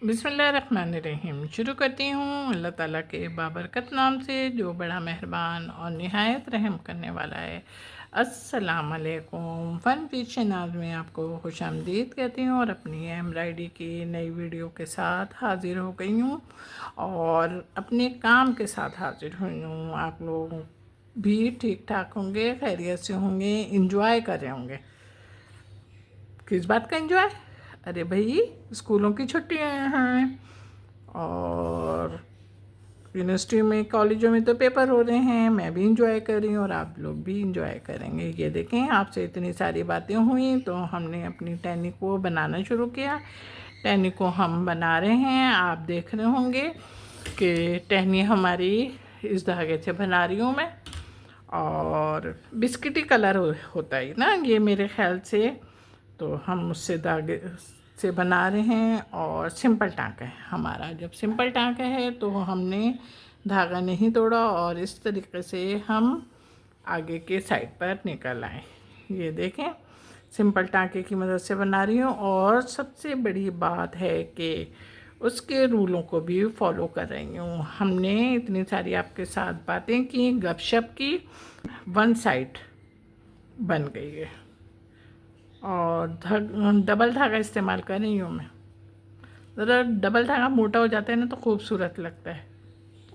बिस्मिल्लाहिर्रहमानिर्रहीम। शुरू करती हूँ अल्लाह ताला के बाबरकत नाम से जो बड़ा मेहरबान और निहायत रहम करने वाला है। अस्सलाम वालेकुम। फ़न पीस चैनल में आपको खुशामदीद कहती हूँ और अपनी एम्ब्रॉयडरी की नई वीडियो के साथ हाज़िर हो गई हूँ और अपने काम के साथ हाज़िर हुई हूँ। आप लोग भी ठीक ठाक होंगे, खैरियत से होंगे, इंजॉय कर रहे होंगे। किस बात का एंजॉय? अरे भाई, स्कूलों की छुट्टियां हैं और यूनिवर्सिटी में, कॉलेजों में तो पेपर हो रहे हैं। मैं भी इंजॉय कर रही हूँ और आप लोग भी इंजॉय करेंगे। ये देखें, आपसे इतनी सारी बातें हुई तो हमने अपनी टहनी को बनाना शुरू किया। टहनी को हम बना रहे हैं। आप देख रहे होंगे कि टहनी हमारी इस धागे से बना रही हूँ मैं, और बिस्किटी कलर होता है ना ये मेरे ख्याल से, तो हम उससे धागे से बना रहे हैं। और सिंपल टाँका है हमारा। जब सिंपल टाँका है तो हमने धागा नहीं तोड़ा और इस तरीके से हम आगे के साइड पर निकल आए। ये देखें, सिंपल टाँके की मदद से बना रही हूँ। और सबसे बड़ी बात है कि उसके रूलों को भी फॉलो कर रही हूँ। हमने इतनी सारी आपके साथ बातें की, गपशप की, वन साइड बन गई है। और डबल धागा इस्तेमाल कर रही हूँ मैं। ज़रा डबल धागा मोटा हो जाता है ना तो खूबसूरत लगता है।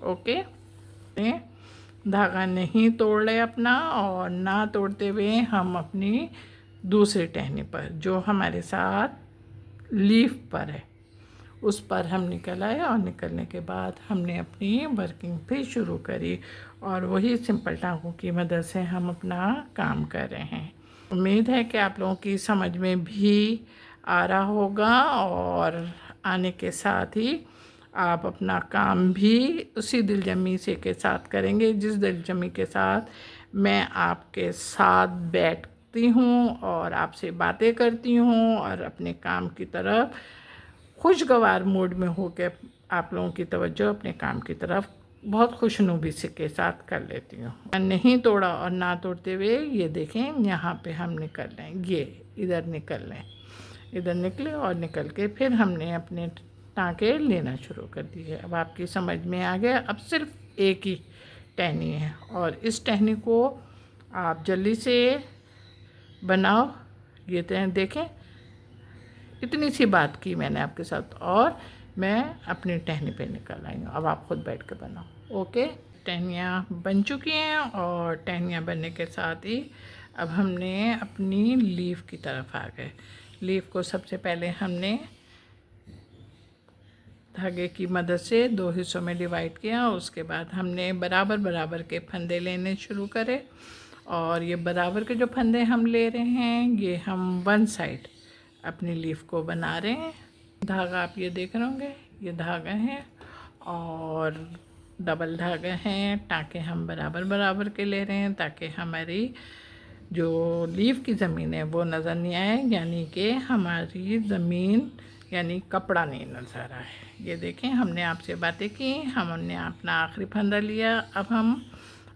ओके, धागा नहीं तोड़ रहे अपना, और ना तोड़ते हुए हम अपनी दूसरी टहनी पर जो हमारे साथ लीफ पर है उस पर हम निकल आए। और निकलने के बाद हमने अपनी वर्किंग फिर शुरू करी और वही सिंपल टाँकों की मदद से हम अपना काम कर रहे हैं। उम्मीद है कि आप लोगों की समझ में भी आ रहा होगा और आने के साथ ही आप अपना काम भी उसी दिलजमी से के साथ करेंगे जिस दिलजमी के साथ मैं आपके साथ बैठती हूँ और आपसे बातें करती हूँ और अपने काम की तरफ खुशगवार मूड में होकर आप लोगों की तवज्जो अपने काम की तरफ बहुत खुशनुबी से के साथ कर लेती हूँ। नहीं तोड़ा और ना तोड़ते हुए ये देखें यहाँ पे हम निकल रहे हैं। ये इधर निकल रहे हैं, इधर निकले और निकल के फिर हमने अपने टाँके लेना शुरू कर दिए। अब आपकी समझ में आ गया। अब सिर्फ एक ही टहनी है और इस टहनी को आप जल्दी से बनाओ। ये देखें, इतनी सी बात की मैंने आपके साथ और मैं अपनी टहनी पे निकल आई हूँ। अब आप खुद बैठ के बनाओ। ओके, टहनियाँ बन चुकी हैं और टहनियाँ बनने के साथ ही अब हमने अपनी लीफ की तरफ आ गए। लीफ को सबसे पहले हमने धागे की मदद से दो हिस्सों में डिवाइड किया। उसके बाद हमने बराबर बराबर के फंदे लेने शुरू करे। और ये बराबर के जो फंदे हम ले रहे हैं ये हम वन साइड अपनी लीफ को बना रहे हैं। धागा आप ये देख रहे होंगे, ये धागा है और डबल धागा हैं। टाँके हम बराबर बराबर के ले रहे हैं ताकि हमारी जो लीफ की ज़मीन है वो नज़र नहीं आए, यानी कि हमारी ज़मीन यानी कपड़ा नहीं नज़र आए। ये देखें, हमने आपसे बातें की, हमने अपना आखिरी फंदा लिया। अब हम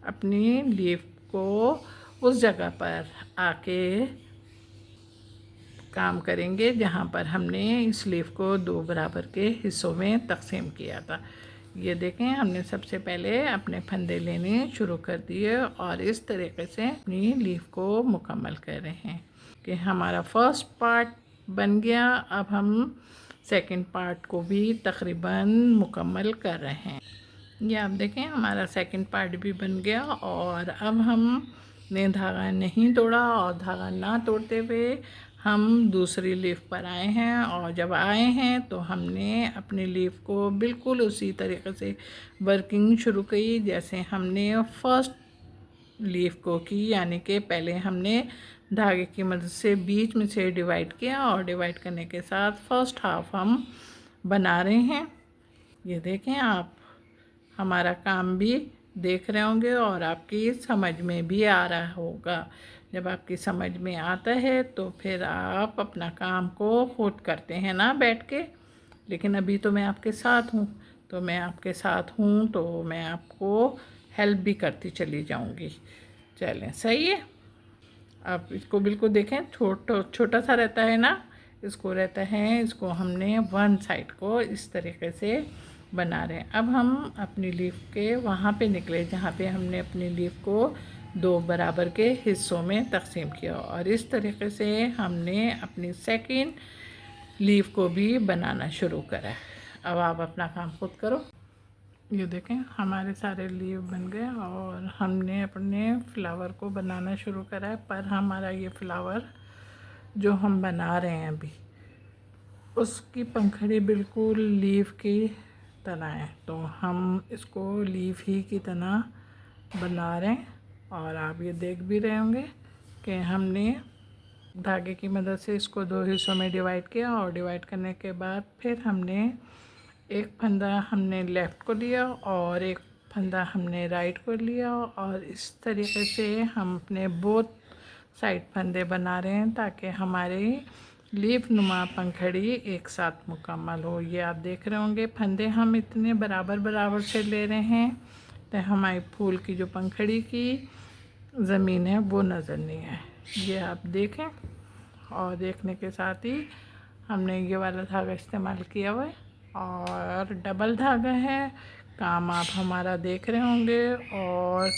अपनी लीफ को उस जगह पर आके काम करेंगे जहाँ पर हमने इस लीफ को दो बराबर के हिस्सों में तकसीम किया था। ये देखें, हमने सबसे पहले अपने फंदे लेने शुरू कर दिए और इस तरीके से अपनी लीफ को मुकम्मल कर रहे हैं कि हमारा फर्स्ट पार्ट बन गया। अब हम सेकंड पार्ट को भी तकरीबन मुकम्मल कर रहे हैं। ये आप देखें, हमारा सेकंड पार्ट भी बन गया और अब हमने धागा नहीं तोड़ा और धागा ना तोड़ते हुए हम दूसरी लीफ पर आए हैं। और जब आए हैं तो हमने अपनी लीफ को बिल्कुल उसी तरीके से वर्किंग शुरू की जैसे हमने फर्स्ट लीफ को की, यानी कि पहले हमने धागे की मदद से बीच में से डिवाइड किया और डिवाइड करने के साथ फर्स्ट हाफ हम बना रहे हैं। ये देखें, आप हमारा काम भी देख रहे होंगे और आपकी समझ में भी आ रहा होगा। जब आपकी समझ में आता है तो फिर आप अपना काम को खुद करते हैं ना बैठ के। लेकिन अभी तो मैं आपके साथ हूँ, तो मैं आपके साथ हूँ तो मैं आपको हेल्प भी करती चली जाऊँगी। चलें, सही है। आप इसको बिल्कुल देखें, छोटा छोटा सा रहता है ना, इसको रहता है, इसको हमने वन साइड को इस तरीके से बना रहे हैं। अब हम अपनी लीफ के वहाँ पे निकले जहाँ पे हमने अपनी लीफ को 2 बराबर के हिस्सों में तकसीम किया, और इस तरीके से हमने अपनी सेकंड लीफ को भी बनाना शुरू करा। अब आप अपना काम खुद करो। ये देखें हमारे सारे लीफ बन गए और हमने अपने फ्लावर को बनाना शुरू करा है। पर हमारा ये फ्लावर जो हम बना रहे हैं अभी, उसकी पंखड़ी बिल्कुल लीफ की तरह है, तो हम इसको लीफ ही की तरह बना रहे हैं। और आप ये देख भी रहे होंगे कि हमने धागे की मदद से इसको 2 हिस्सों में डिवाइड किया, और डिवाइड करने के बाद फिर हमने एक फंदा हमने लेफ़्ट को लिया और एक फंदा हमने राइट को लिया, और इस तरीके से हम अपने बोथ साइड फंदे बना रहे हैं ताकि हमारी लीफ नुमा पंखड़ी एक साथ मुकम्मल हो। ये आप देख रहे होंगे फंदे हम इतने बराबर बराबर से ले रहे हैं तो हमारे फूल की जो पंखड़ी की ज़मीन है वो नज़र नहीं है। ये आप देखें, और देखने के साथ ही हमने ये वाला धागा इस्तेमाल किया हुआ है और डबल धागा है। काम आप हमारा देख रहे होंगे, और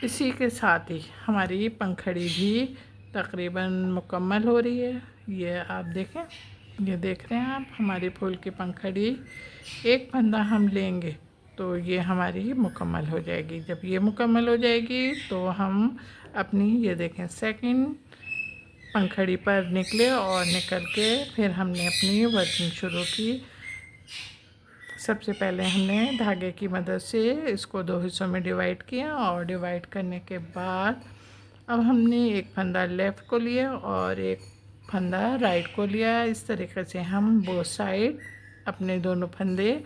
इसी के साथ ही हमारी पंखड़ी भी तकरीबन मुकम्मल हो रही है। ये आप देखें, ये देख रहे हैं आप हमारी फूल की पंखड़ी। एक फंदा हम लेंगे तो ये हमारी मुकम्मल हो जाएगी। जब ये मुकम्मल हो जाएगी तो हम अपनी ये देखें सेकंड पंखड़ी पर निकले, और निकल के फिर हमने अपनी वर्किंग शुरू की। सबसे पहले हमने धागे की मदद से इसको 2 हिस्सों में डिवाइड किया, और डिवाइड करने के बाद अब हमने एक फंदा लेफ़्ट को लिया और एक फंदा राइट को लिया। इस तरीके से हम बोथ साइड अपने दोनों फंदे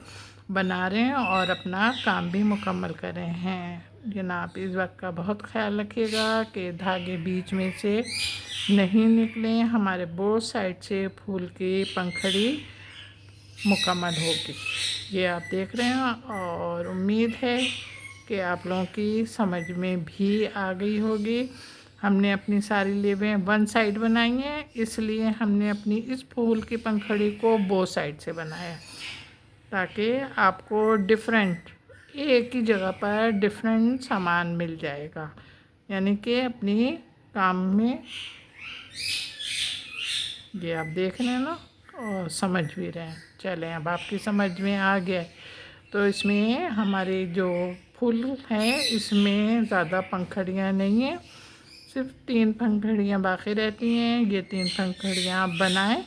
बना रहे हैं और अपना काम भी मुकम्मल कर रहे हैं। जनाब इस बात का बहुत ख्याल रखिएगा कि धागे बीच में से नहीं निकले, हमारे बोथ साइड से फूल की पंखड़ी मुकम्मल होगी। ये आप देख रहे हैं, और उम्मीद है कि आप लोगों की समझ में भी आ गई होगी। हमने अपनी सारी लीवें वन साइड बनाई हैं, इसलिए हमने अपनी इस फूल की पंखड़ी को बोथ साइड से बनाया ताकि आपको डिफरेंट एक ही जगह पर डिफरेंट सामान मिल जाएगा, यानी कि अपनी काम में। ये आप देख रहे हैं ना, और समझ भी रहे हैं। चलें अब आपकी समझ में आ गया। तो इसमें हमारे जो फूल हैं इसमें ज़्यादा पंखड़ियाँ नहीं हैं, सिर्फ 3 पंखड़ियाँ बाकी रहती हैं। ये 3 पंखड़ियाँ आप बनाएं।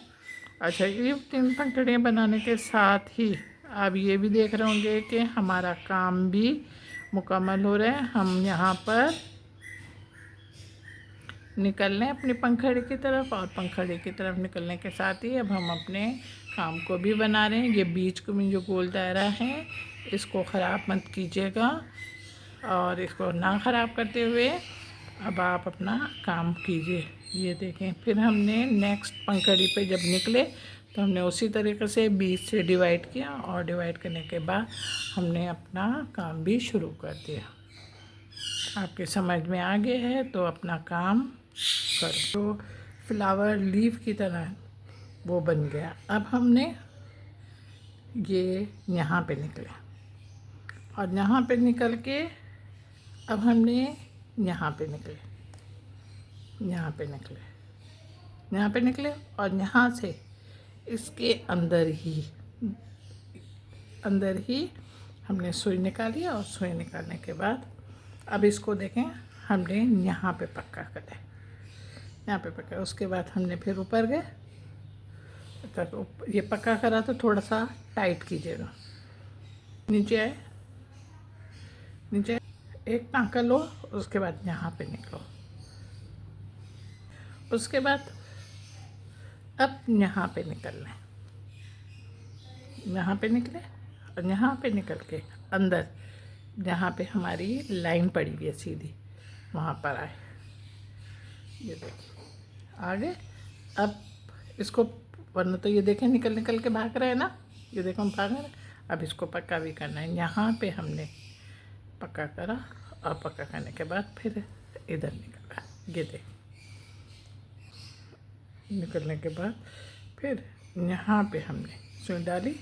अच्छा, ये 3 पंखड़ियाँ बनाने के साथ ही आप ये भी देख रहे होंगे कि हमारा काम भी मुकम्मल हो रहा है। हम यहाँ पर निकल लें अपनी पंखड़ी की तरफ, और पंखड़ी की तरफ निकलने के साथ ही अब हम अपने काम को भी बना रहे हैं। ये बीच में जो गोल दायरा है इसको ख़राब मत कीजिएगा, और इसको ना ख़राब करते हुए अब आप अपना काम कीजिए। ये देखें, फिर हमने नेक्स्ट पंखड़ी पे जब निकले तो हमने उसी तरीके से बीच से डिवाइड किया, और डिवाइड करने के बाद हमने अपना काम भी शुरू कर दिया। आपके समझ में आ गया है तो अपना काम करो। तो फ्लावर लीफ की तरह वो बन गया। अब हमने ये यहाँ पे निकले, और यहाँ पे निकल के अब हमने यहाँ पे निकले, यहाँ पे निकले, यहाँ पे निकले, और यहाँ से इसके अंदर ही हमने सुई निकाली, और सुई निकालने के बाद अब इसको देखें हमने यहाँ पे पक्का करा, यहाँ पे पक्का। उसके बाद हमने फिर ऊपर गए तक ये पक्का करा, तो थोड़ा सा टाइट कीजिएगा। नीचे आए, नीचे एक टाँका लो, उसके बाद यहाँ पे निकलो। उसके बाद अब यहाँ पे निकलना है, यहाँ पे निकले, और यहाँ पे निकल के अंदर जहाँ पे हमारी लाइन पड़ी हुई है सीधी वहाँ पर आए। ये देखिए आगे। अब इसको, वरना तो ये देखें निकल के भाग रहे हैं ना, ये देखो हम भाग रहे हैं। अब इसको पक्का भी करना है। यहाँ पे हमने पक्का करा, और पक्का करने के बाद फिर इधर निकला। ये देख, निकलने के बाद फिर यहाँ पे हमने सुई डाली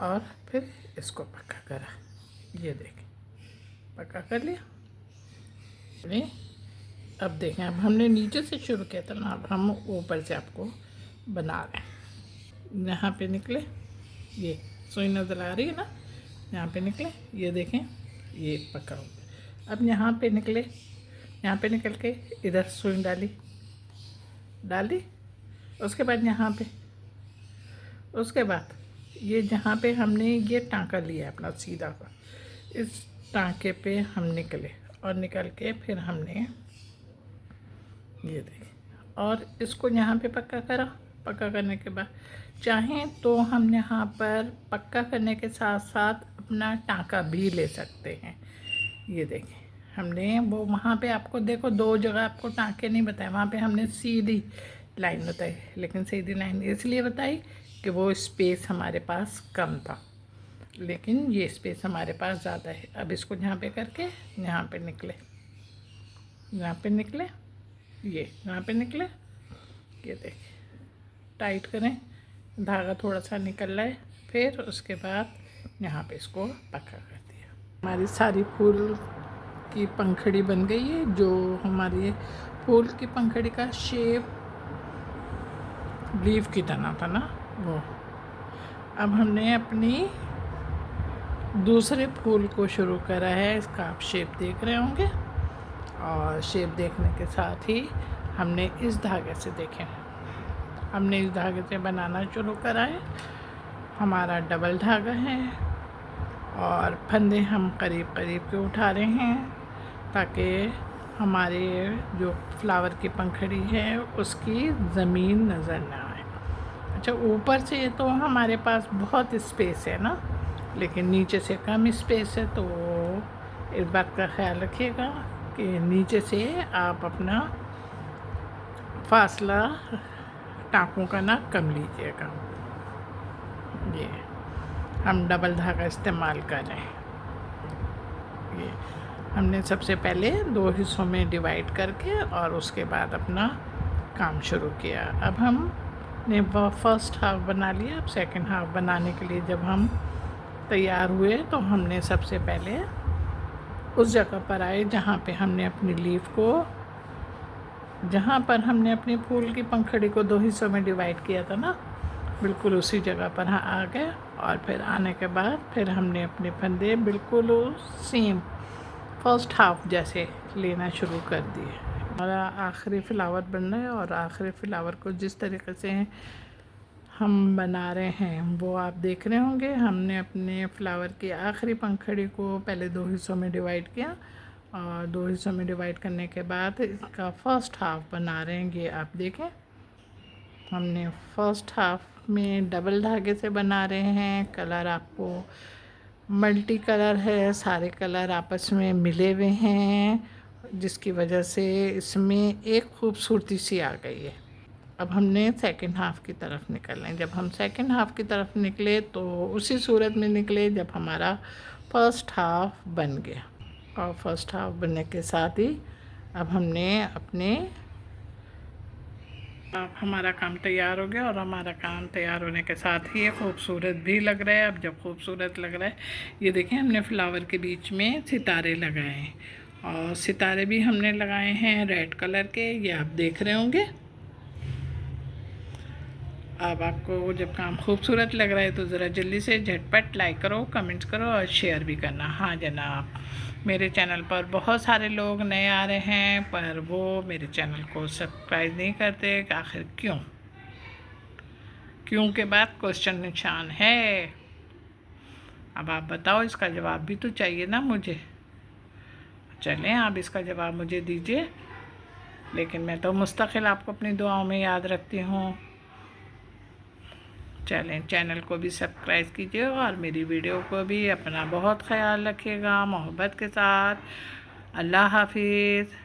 और फिर इसको पक्का करा। ये देखें, पक्का कर लिया। नहीं, अब देखें, अब हमने नीचे से शुरू किया था ना, अब हम ऊपर से आपको बना रहे हैं। यहाँ पे निकले, ये सुई नज़र आ रही है ना, यहाँ पे निकले, ये देखें, ये पक्का हो गया। अब यहाँ पे निकले, यहाँ पे निकल के इधर सुई डाली, उसके बाद यहाँ पे, उसके बाद ये जहाँ पे हमने ये टाँका लिया अपना सीधा सा, इस टाँके पे हम निकले और निकल के फिर हमने ये देखें और इसको यहाँ पे पक्का करा। पक्का करने के बाद चाहें तो हम यहाँ पर पक्का करने के साथ साथ अपना टाँका भी ले सकते हैं। ये देखें, हमने वो वहाँ पे आपको देखो 2 जगह आपको टाँके नहीं बताए, वहाँ पे हमने सीधी लाइन बताई, लेकिन सीधी लाइन इसलिए बताई कि वो स्पेस हमारे पास कम था, लेकिन ये स्पेस हमारे पास ज़्यादा है। अब इसको यहाँ पे करके यहाँ पे निकले, यहाँ पे निकले, ये यहाँ पे निकले, ये देखिए, टाइट करें, धागा थोड़ा सा निकल रहा है, फिर उसके बाद यहाँ पे इसको पक्का कर दिया। हमारी सारी फूल की पंखड़ी बन गई है। जो हमारी फूल की पंखड़ी का शेप लीफ की तरह था ना, वो। अब हमने अपनी दूसरे फूल को शुरू करा है। इसका आप शेप देख रहे होंगे, और शेप देखने के साथ ही हमने इस धागे से देखें, हमने इस धागे से बनाना शुरू करा है। हमारा डबल धागा है और फंदे हम करीब करीब के उठा रहे हैं ताकि हमारे जो फ्लावर की पंखड़ी है उसकी ज़मीन नज़र ना आए। अच्छा, ऊपर से तो हमारे पास बहुत स्पेस है ना, लेकिन नीचे से कम स्पेस है, तो इस बात का ख्याल रखिएगा कि नीचे से आप अपना फासला टाँकों का ना कम लीजिएगा। ये हम डबल धागा इस्तेमाल कर रहे हैं। ये हमने सबसे पहले 2 हिस्सों में डिवाइड करके और उसके बाद अपना काम शुरू किया। अब हमने फर्स्ट हाफ बना लिया। अब सेकंड हाफ बनाने के लिए जब हम तैयार हुए तो हमने सबसे पहले उस जगह पर आए जहाँ पे हमने अपनी लीफ को, जहाँ पर हमने अपनी फूल की पंखड़ी को 2 हिस्सों में डिवाइड किया था ना, बिल्कुल उसी जगह पर आ गए। और फिर आने के बाद फिर हमने अपने फंदे बिल्कुल सेम फर्स्ट हाफ जैसे लेना शुरू कर दिए। हमारा आखिरी फ्लावर बन रहा है और आखिरी फ्लावर को जिस तरीके से हम बना रहे हैं वो आप देख रहे होंगे। हमने अपने फ्लावर की आखिरी पंखड़ी को पहले 2 हिस्सों में डिवाइड किया और 2 हिस्सों में डिवाइड करने के बाद इसका फर्स्ट हाफ बना रहे हैं। ये आप देखें, हमने फर्स्ट हाफ में डबल धागे से बना रहे हैं। कलर आपको मल्टी कलर है, सारे कलर आपस में मिले हुए हैं, जिसकी वजह से इसमें एक खूबसूरती सी आ गई है। अब हमने सेकंड हाफ की तरफ निकलना है। जब हम सेकंड हाफ की तरफ निकले तो उसी सूरत में निकले जब हमारा फर्स्ट हाफ बन गया, और फर्स्ट हाफ बनने के साथ ही अब हमने अपने हमारा काम तैयार हो गया। और हमारा काम तैयार होने के साथ ही ये खूबसूरत भी लग रहा है। अब जब खूबसूरत लग रहा है, ये देखें, हमने फ्लावर के बीच में सितारे लगाए हैं, और सितारे भी हमने लगाए हैं रेड कलर के, ये आप देख रहे होंगे। अब आपको जब काम खूबसूरत लग रहा है तो ज़रा जल्दी से झटपट लाइक करो, कमेंट्स करो और शेयर भी करना। हाँ जनाब, मेरे चैनल पर बहुत सारे लोग नए आ रहे हैं पर वो मेरे चैनल को सब्सक्राइब नहीं करते। आखिर क्यों? क्यों के बाद क्वेश्चन निशान है। अब आप बताओ, इसका जवाब भी तो चाहिए ना मुझे। चलें, आप इसका जवाब मुझे दीजिए, लेकिन मैं तो मुस्तकिल आपको अपनी दुआओं में याद रखती हूँ। चलें, चैनल को भी सब्सक्राइब कीजिए और मेरी वीडियो को भी अपना बहुत ख्याल रखिएगा मोहब्बत के साथ। अल्लाह हाफिज़।